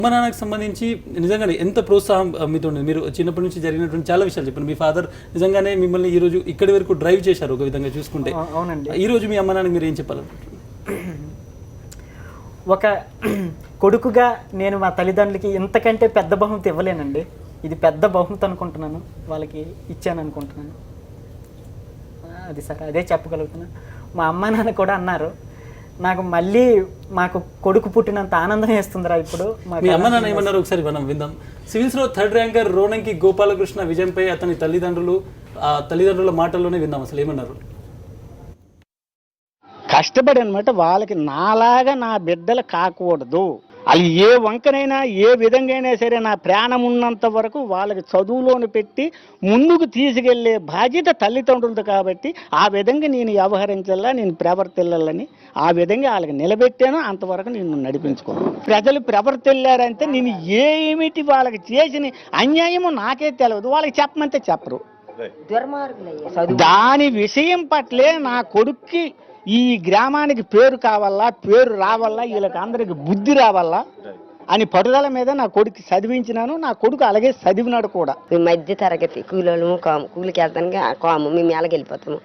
అమ్మ నాన్నకు సంబంధించి నిజంగానే ఎంత ప్రోత్సాహం మీతో ఉంది? మీరు చిన్నప్పటి నుంచి జరిగినటువంటి చాలా విషయాలు చెప్పండి. మీ ఫాదర్ నిజంగానే మిమ్మల్ని ఈ రోజు ఇక్కడి వరకు డ్రైవ్ చేశారు ఒక విధంగా చూసుకుంటే. అవునండి. ఈ రోజు మీ అమ్మ నాన్నకి మీరు ఏం చెప్పాలంటారు? ఒక కొడుకుగా నేను మా తల్లిదండ్రులకి ఇంతకంటే పెద్ద బహుమతి ఇవ్వలేనండి. ఇది పెద్ద బహుమతి అనుకుంటున్నాను, వాళ్ళకి ఇచ్చాను అనుకుంటున్నాను. అది సార్, అదే చెప్పగలుగుతున్నాను. మా అమ్మ నాన్న కూడా అన్నారు, నాకు మళ్ళీ మాకు కొడుకు పుట్టినంత ఆనందం వేస్తుందిరా ఇప్పుడు. మీ అమ్మ నాన్న ఏమన్నారు ఒకసారి మనం విందాం. సివిల్స్లో 3rd ర్యాంకర్ రోనంకి గోపాలకృష్ణ విజయంపై అతని తల్లిదండ్రుల మాటల్లోనే విందాం అసలు ఏమన్నారు. కష్టపడి అనమాట, వాళ్ళకి నాలాగా నా బిడ్డలు కాకూడదు, వాళ్ళు ఏ వంకనైనా ఏ విధంగా అయినా సరే నా ప్రాణం ఉన్నంత వరకు వాళ్ళకి చదువులోని పెట్టి ముందుకు తీసుకెళ్లే బాధ్యత తల్లిదండ్రులది. కాబట్టి ఆ విధంగా నేను వ్యవహరించాలా, నేను ప్రవర్తిల్లాలని ఆ విధంగా వాళ్ళకి నిలబెట్టాను. అంతవరకు నేను నడిపించుకున్నాను. ప్రజలు ప్రవర్తిల్లారంటే నేను ఏమిటి వాళ్ళకి చేసిన అన్యాయము నాకే తెలియదు, వాళ్ళకి చెప్పమంటే చెప్పరు. దాని విషయం పట్లే నా కొడుక్కి ఈ గ్రామానికి పేరు కావాలా, పేరు రావాలా, వీళ్ళకి అందరికి బుద్ధి రావాలా అని పట్టుదల మీద నా కొడుకు చదివించినాను. నా కొడుకు అలాగే చదివినాడు కూడా. మధ్య తరగతి కూలోళ్ళము, కూలికి వెళ్తానికి కాము, మేము మేళకి వెళ్ళిపోతాము.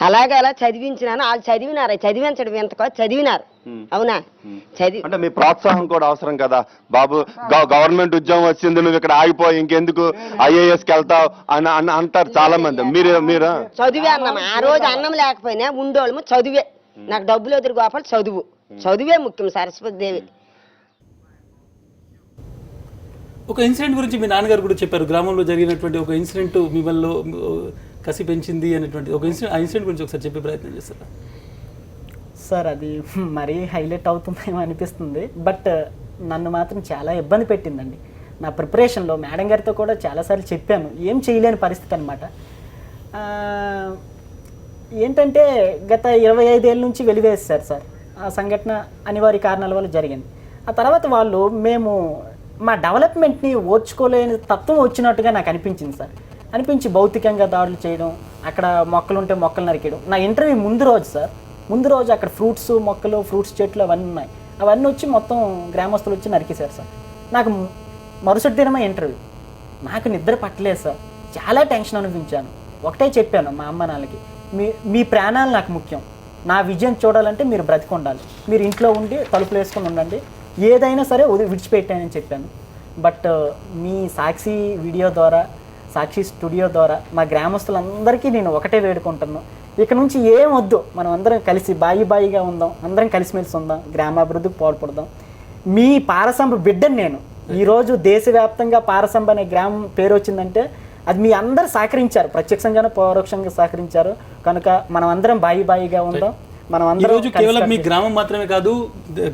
అలాగే అలా చదివించినాను. వాళ్ళు చదివినారు, చదివించడం ఎంత చదివినారు. అవునా? అంటే మీ ప్రోత్సాహం కూడా అవసరం కదా బాబు. గవర్నమెంట్ ఉద్యోగం వచ్చింది, నువ్వు ఇక్కడ ఆగిపోయి ఇంకెందుకు IAS కి వెళ్తావు అని అంటారు చాలా మంది. మీరు చదివే అన్నం, ఆ రోజు అన్నం లేకపోయినా ఉండేవాళ్ళము చదివే. నాకు డబ్బులు ఎదురు గోపాలు చదువే ముఖ్యం. సరస్వతి దేవి ఒక ఇన్సిడెంట్ గురించి మీ నాన్నగారు కూడా చెప్పారు. గ్రామంలో జరిగినటువంటి ఒక ఇన్సిడెంట్ మిమ్మల్ని కసి పెంచింది అనేటువంటి ఒక ఇన్సిడెంట్, ఆ ఇన్సిడెంట్ గురించి ఒకసారి చెప్పే ప్రయత్నం చేస్తారా? సార్, అది మరీ హైలైట్ అవుతుందేమో అనిపిస్తుంది, బట్ నన్ను మాత్రం చాలా ఇబ్బంది పెట్టిందండి. నా ప్రిపరేషన్లో మేడం గారితో కూడా చాలాసార్లు చెప్పాను, ఏం చేయలేని పరిస్థితి అనమాట. ఏంటంటే గత 25 ఏళ్ళ నుంచి వెలివేశారు సార్. ఆ సంఘటన అనివార్య కారణాల వల్ల జరిగింది. ఆ తర్వాత వాళ్ళు మేము మా డెవలప్మెంట్ని ఓర్చుకోలేని తత్వం వచ్చినట్టుగా నాకు అనిపించింది సార్. అనిపించి భౌతికంగా దాడులు చేయడం, అక్కడ మొక్కలు ఉంటే మొక్కలు నరికేయడం. నా ఇంటర్వ్యూ ముందు రోజు అక్కడ ఫ్రూట్స్ చెట్లు అవన్నీ ఉన్నాయి. అవన్నీ వచ్చి మొత్తం గ్రామస్తులు వచ్చి నరికేశారు సార్. నాకు మరుసటి దినమే ఇంటర్వ్యూ. నాకు నిద్ర పట్టలేదు సార్, చాలా టెన్షన్ అనిపించాను. ఒకటే చెప్పాను మా అమ్మ నాన్నకి, మీ ప్రాణాలు నాకు ముఖ్యం, నా విజయం చూడాలంటే మీరు బ్రతికొండాలి, మీరు ఇంట్లో ఉండి తలుపులు వేసుకొని ఉండండి, ఏదైనా సరే విడిచిపెట్టానని చెప్పాను. బట్ మీ సాక్షి వీడియో ద్వారా, సాక్షి స్టూడియో ద్వారా మా గ్రామస్తులందరికీ నేను ఒకటే వేడుకుంటున్నాను, ఇక నుంచి ఏం వద్దు, మనం అందరం కలిసి బాయిగా ఉందాం, అందరం కలిసిమెలిసి ఉందాం, గ్రామాభివృద్ధికి పాటుపడదాం. మీ పారసంబ బిడ్డను నేను. ఈరోజు దేశవ్యాప్తంగా పారసంబ అనే గ్రామం పేరు వచ్చిందంటే అది మీ అందరూ సహకరించారు, ప్రత్యక్షంగానే పరోక్షంగా సహకరించారు. కనుక మనం అందరం బాయిగా ఉందాం. మనం అందరం కేవలం మీ గ్రామం మాత్రమే కాదు,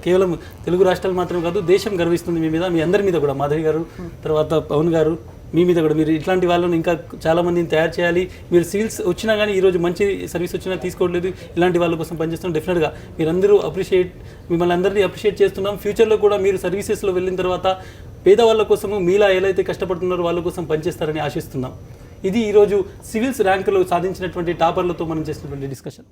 కేవలం తెలుగు రాష్ట్రాలు మాత్రమే కాదు, దేశం గర్విస్తుంది మీ మీద, మీ అందరి మీద కూడా. మాధవి గారు, తర్వాత పవన్ గారు, మీ మీద కూడా. మీరు ఇట్లాంటి వాళ్ళని ఇంకా చాలా మందిని తయారు చేయాలి. మీరు సివిల్స్ వచ్చినా కానీ ఈరోజు మంచి సర్వీస్ వచ్చినా తీసుకోవట్లేదు, ఇలాంటి వాళ్ళ కోసం పనిచేస్తున్నాం. డెఫినెట్గా మీరందరూ మిమ్మల్ని అందరినీ అప్రిషియేట్ చేస్తున్నాం. ఫ్యూచర్లో కూడా మీరు సర్వీసెస్లో వెళ్ళిన తర్వాత పేదవాళ్ళ కోసము మీలా ఎలా అయితే కష్టపడుతున్నారో వాళ్ళ కోసం పనిచేస్తారని ఆశిస్తున్నాం. ఇది ఈరోజు సివిల్స్ ర్యాంకులో సాధించినటువంటి టాపర్లతో మనం చేసినటువంటి డిస్కషన్.